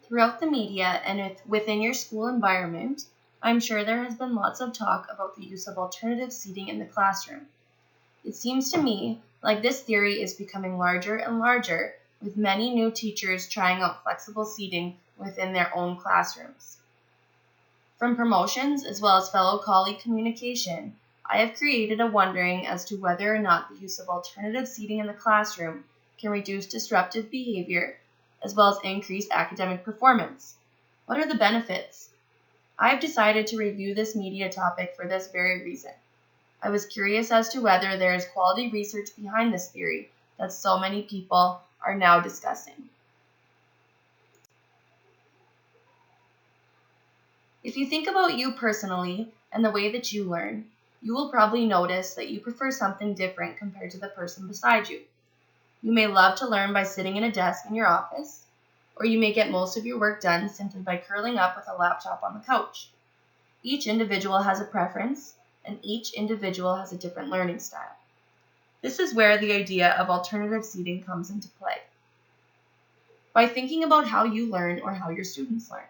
Throughout the media and within your school environment, I'm sure there has been lots of talk about the use of alternative seating in the classroom. It seems to me like this theory is becoming larger and larger, with many new teachers trying out flexible seating within their own classrooms. From promotions as well as fellow colleague communication, I have created a wondering as to whether or not the use of alternative seating in the classroom can reduce disruptive behavior as well as increase academic performance. What are the benefits? I have decided to review this media topic for this very reason. I was curious as to whether there is quality research behind this theory that so many people are now discussing. If you think about you personally and the way that you learn, you will probably notice that you prefer something different compared to the person beside you. You may love to learn by sitting in a desk in your office, or you may get most of your work done simply by curling up with a laptop on the couch. Each individual has a preference, and each individual has a different learning style. This is where the idea of alternative seating comes into play. By thinking about how you learn or how your students learn.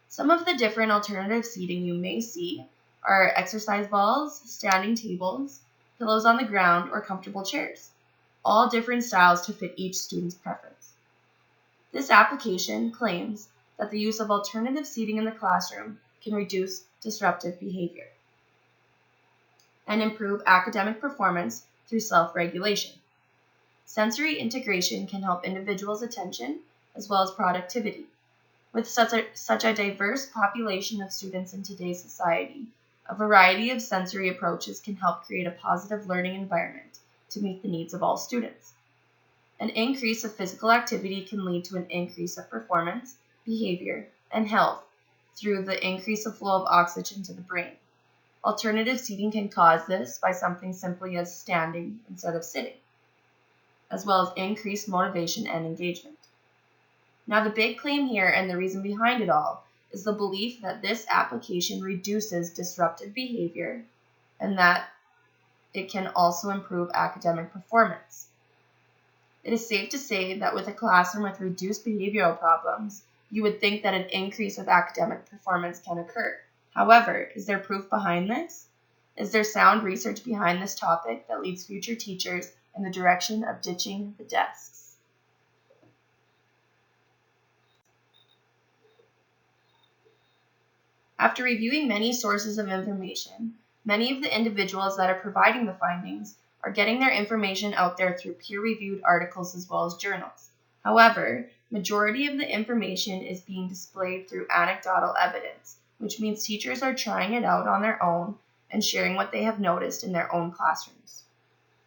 Some of the different alternative seating you may see are exercise balls, standing tables, pillows on the ground, or comfortable chairs, all different styles to fit each student's preference. This application claims that the use of alternative seating in the classroom can reduce disruptive behavior and improve academic performance through self-regulation. Sensory integration can help individuals' attention as well as productivity. With such a diverse population of students in today's society, a variety of sensory approaches can help create a positive learning environment to meet the needs of all students. An increase of physical activity can lead to an increase of performance, behavior, and health through the increase of flow of oxygen to the brain. Alternative seating can cause this by something simply as standing instead of sitting, as well as increased motivation and engagement. Now, the big claim here and the reason behind it all is the belief that this application reduces disruptive behavior and that it can also improve academic performance. It is safe to say that with a classroom with reduced behavioral problems, you would think that an increase of academic performance can occur. However, is there proof behind this? Is there sound research behind this topic that leads future teachers in the direction of ditching the desks? After reviewing many sources of information, many of the individuals that are providing the findings are getting their information out there through peer-reviewed articles as well as journals. However, majority of the information is being displayed through anecdotal evidence, which means teachers are trying it out on their own and sharing what they have noticed in their own classrooms.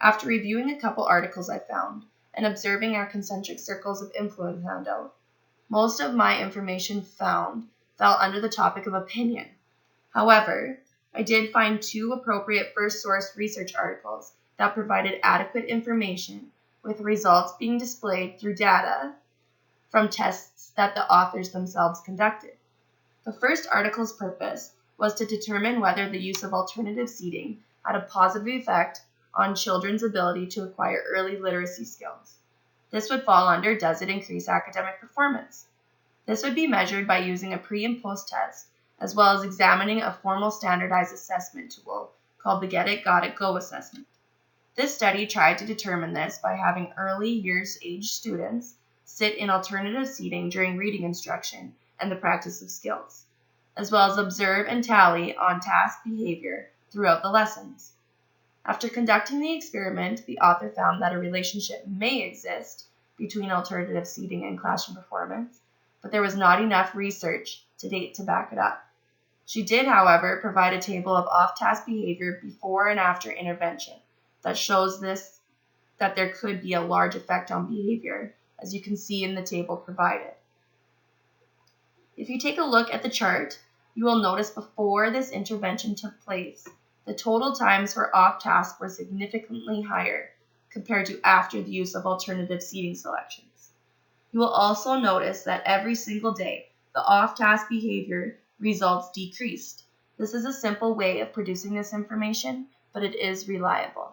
After reviewing a couple articles I found and observing our concentric circles of influence found out, most of my information found fell under the topic of opinion. However, I did find two appropriate first source research articles that provided adequate information, with results being displayed through data from tests that the authors themselves conducted. The first article's purpose was to determine whether the use of alternative seating had a positive effect on children's ability to acquire early literacy skills. This would fall under, does it increase academic performance? This would be measured by using a pre- and post-test, as well as examining a formal standardized assessment tool called the Get It, Got It, Go assessment. This study tried to determine this by having early years age students sit in alternative seating during reading instruction and the practice of skills, as well as observe and tally on task behavior throughout the lessons. After conducting the experiment, the author found that a relationship may exist between alternative seating and classroom performance, but there was not enough research to date to back it up. She did, however, provide a table of off-task behavior before and after intervention that shows that there could be a large effect on behavior, as you can see in the table provided. If you take a look at the chart, you will notice before this intervention took place, the total times for off-task were significantly higher compared to after the use of alternative seating selections. You will also notice that every single day, the off-task behavior results decreased. This is a simple way of producing this information, but it is reliable.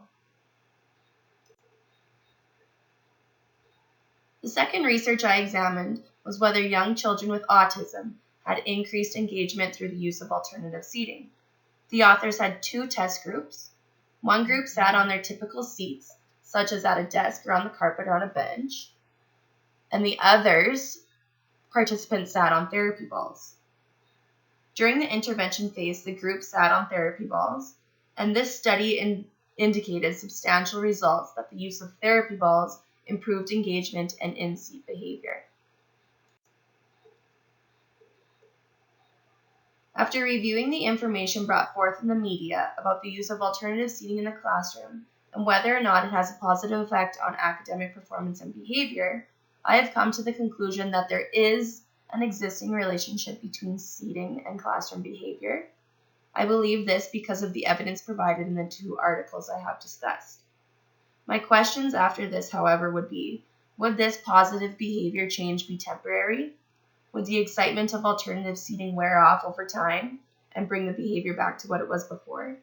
The second research I examined was whether young children with autism had increased engagement through the use of alternative seating. The authors had two test groups. One group sat on their typical seats, such as at a desk or on the carpet or on a bench, and the others participants sat on therapy balls. During the intervention phase, the group sat on therapy balls, and this study indicated substantial results that the use of therapy balls improved engagement and in-seat behavior. After reviewing the information brought forth in the media about the use of alternative seating in the classroom and whether or not it has a positive effect on academic performance and behavior, I have come to the conclusion that there is an existing relationship between seating and classroom behavior. I believe this because of the evidence provided in the two articles I have discussed. My questions after this, however, would be, would this positive behavior change be temporary? Would the excitement of alternative seating wear off over time and bring the behavior back to what it was before?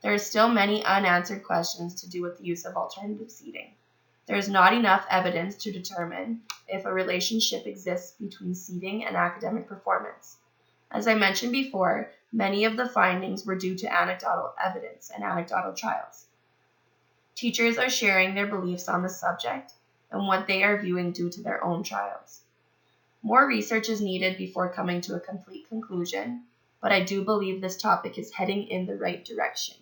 There are still many unanswered questions to do with the use of alternative seating. There is not enough evidence to determine if a relationship exists between seating and academic performance. As I mentioned before, many of the findings were due to anecdotal evidence and anecdotal trials. Teachers are sharing their beliefs on the subject and what they are viewing due to their own trials. More research is needed before coming to a complete conclusion, but I do believe this topic is heading in the right direction.